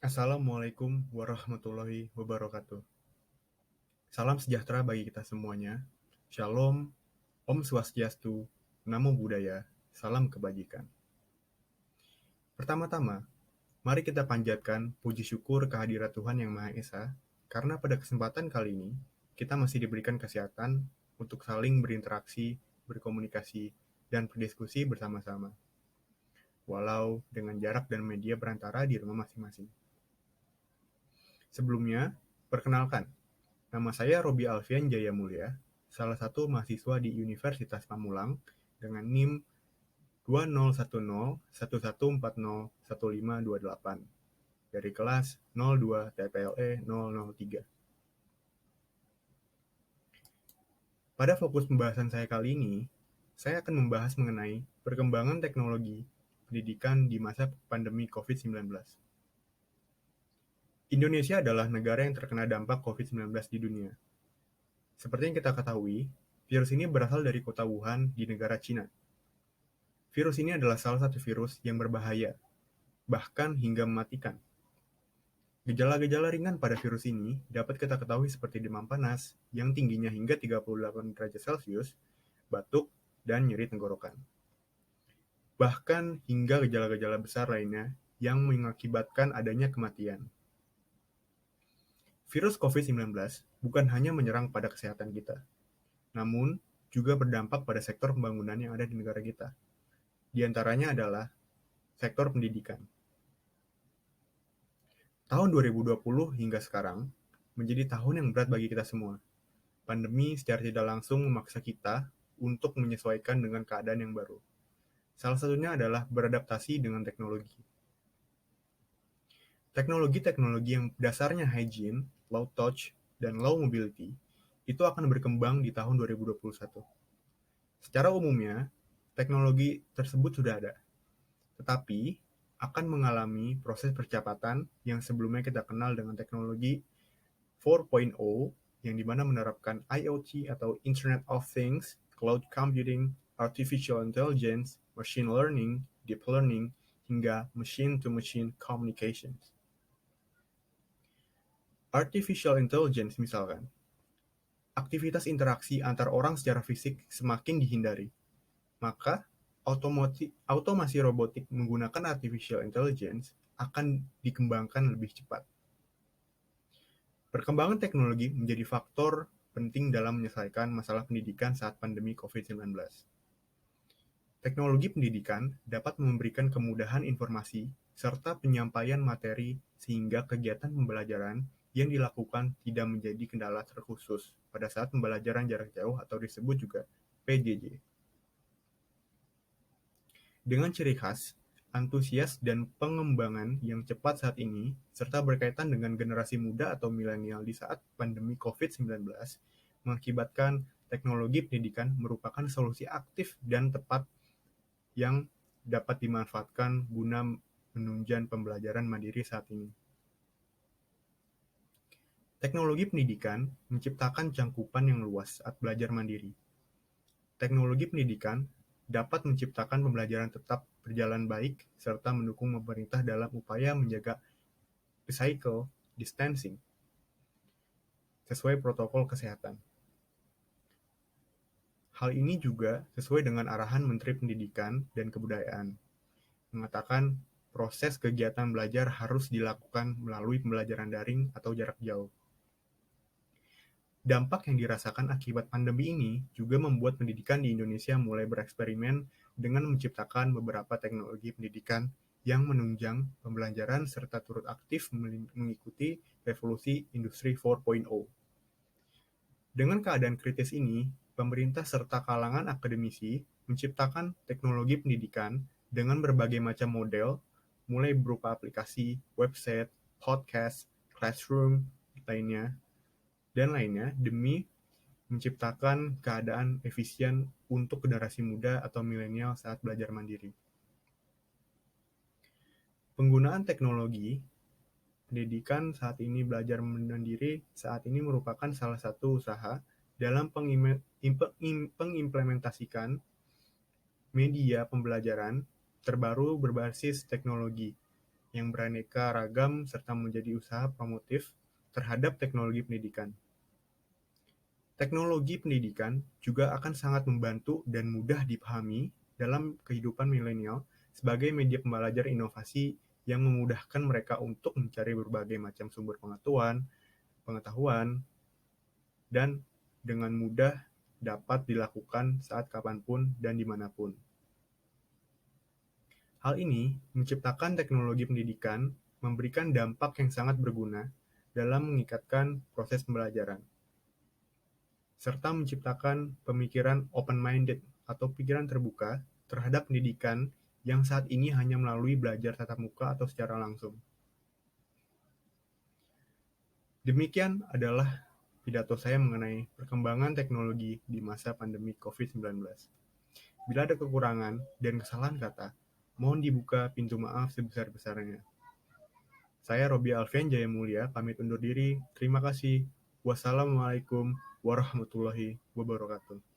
Assalamualaikum warahmatullahi wabarakatuh. Salam sejahtera bagi kita semuanya. Shalom, Om Swastiastu, Namo Buddhaya, salam kebajikan. Pertama-tama, mari kita panjatkan puji syukur kehadirat Tuhan Yang Maha Esa, karena pada kesempatan kali ini, kita masih diberikan kesehatan untuk saling berinteraksi, berkomunikasi, dan berdiskusi bersama-sama. Walau dengan jarak dan media berantara di rumah masing-masing. Sebelumnya, perkenalkan, nama saya Robi Alfian Jaya Mulia, salah satu mahasiswa di Universitas Pamulang dengan NIM 201011401528 dari kelas 02 TPLE 003. Pada fokus pembahasan saya kali ini, saya akan membahas mengenai perkembangan teknologi pendidikan di masa pandemi COVID-19. Indonesia adalah negara yang terkena dampak COVID-19 di dunia. Seperti yang kita ketahui, virus ini berasal dari kota Wuhan di negara Cina. Virus ini adalah salah satu virus yang berbahaya, bahkan hingga mematikan. Gejala-gejala ringan pada virus ini dapat kita ketahui seperti demam panas yang tingginya hingga 38 derajat Celcius, batuk, dan nyeri tenggorokan. Bahkan hingga gejala-gejala besar lainnya yang mengakibatkan adanya kematian. Virus COVID-19 bukan hanya menyerang pada kesehatan kita, namun juga berdampak pada sektor pembangunan yang ada di negara kita. Di antaranya adalah sektor pendidikan. Tahun 2020 hingga sekarang menjadi tahun yang berat bagi kita semua. Pandemi secara tidak langsung memaksa kita untuk menyesuaikan dengan keadaan yang baru. Salah satunya adalah beradaptasi dengan teknologi. Teknologi-teknologi yang dasarnya hygiene, low touch, dan low mobility itu akan berkembang di tahun 2021. Secara umumnya, teknologi tersebut sudah ada, tetapi akan mengalami proses percepatan yang sebelumnya kita kenal dengan teknologi 4.0 yang dimana menerapkan IoT atau Internet of Things, Cloud Computing, Artificial Intelligence, Machine Learning, Deep Learning, hingga Machine-to-Machine Communications. Artificial Intelligence misalkan, aktivitas interaksi antar orang secara fisik semakin dihindari, maka otomasi robotik menggunakan Artificial Intelligence akan dikembangkan lebih cepat. Perkembangan teknologi menjadi faktor penting dalam menyelesaikan masalah pendidikan saat pandemi COVID-19. Teknologi pendidikan dapat memberikan kemudahan informasi serta penyampaian materi sehingga kegiatan pembelajaran yang dilakukan tidak menjadi kendala terkhusus pada saat pembelajaran jarak jauh atau disebut juga PJJ. Dengan ciri khas, antusias dan pengembangan yang cepat saat ini, serta berkaitan dengan generasi muda atau milenial di saat pandemi COVID-19, mengakibatkan teknologi pendidikan merupakan solusi aktif dan tepat yang dapat dimanfaatkan guna menunjang pembelajaran mandiri saat ini. Teknologi pendidikan menciptakan cangkupan yang luas saat belajar mandiri. Teknologi pendidikan dapat menciptakan pembelajaran tetap berjalan baik serta mendukung pemerintah dalam upaya menjaga physical distancing sesuai protokol kesehatan. Hal ini juga sesuai dengan arahan Menteri Pendidikan dan Kebudayaan, mengatakan proses kegiatan belajar harus dilakukan melalui pembelajaran daring atau jarak jauh. Dampak yang dirasakan akibat pandemi ini juga membuat pendidikan di Indonesia mulai bereksperimen dengan menciptakan beberapa teknologi pendidikan yang menunjang pembelajaran serta turut aktif mengikuti revolusi industri 4.0. Dengan keadaan kritis ini, pemerintah serta kalangan akademisi menciptakan teknologi pendidikan dengan berbagai macam model, mulai berupa aplikasi, website, podcast, classroom, dan lainnya demi menciptakan keadaan efisien untuk generasi muda atau milenial saat belajar mandiri. Penggunaan teknologi pendidikan saat ini belajar mandiri saat ini merupakan salah satu usaha dalam pengimplementasikan media pembelajaran terbaru berbasis teknologi yang beraneka ragam serta menjadi usaha promotif terhadap teknologi pendidikan. Teknologi pendidikan juga akan sangat membantu dan mudah dipahami dalam kehidupan milenial sebagai media pembelajar inovasi yang memudahkan mereka untuk mencari berbagai macam sumber pengetahuan, dan dengan mudah dapat dilakukan saat kapanpun dan dimanapun. Hal ini menciptakan teknologi pendidikan memberikan dampak yang sangat berguna dalam mengikatkan proses pembelajaran, serta menciptakan pemikiran open-minded atau pikiran terbuka terhadap pendidikan yang saat ini hanya melalui belajar tatap muka atau secara langsung. Demikian adalah pidato saya mengenai perkembangan teknologi di masa pandemi COVID-19. Bila ada kekurangan dan kesalahan kata, mohon dibuka pintu maaf sebesar-besarnya. Saya Robi Alfian Jaya Mulia, pamit undur diri. Terima kasih. Wassalamualaikum warahmatullahi wabarakatuh.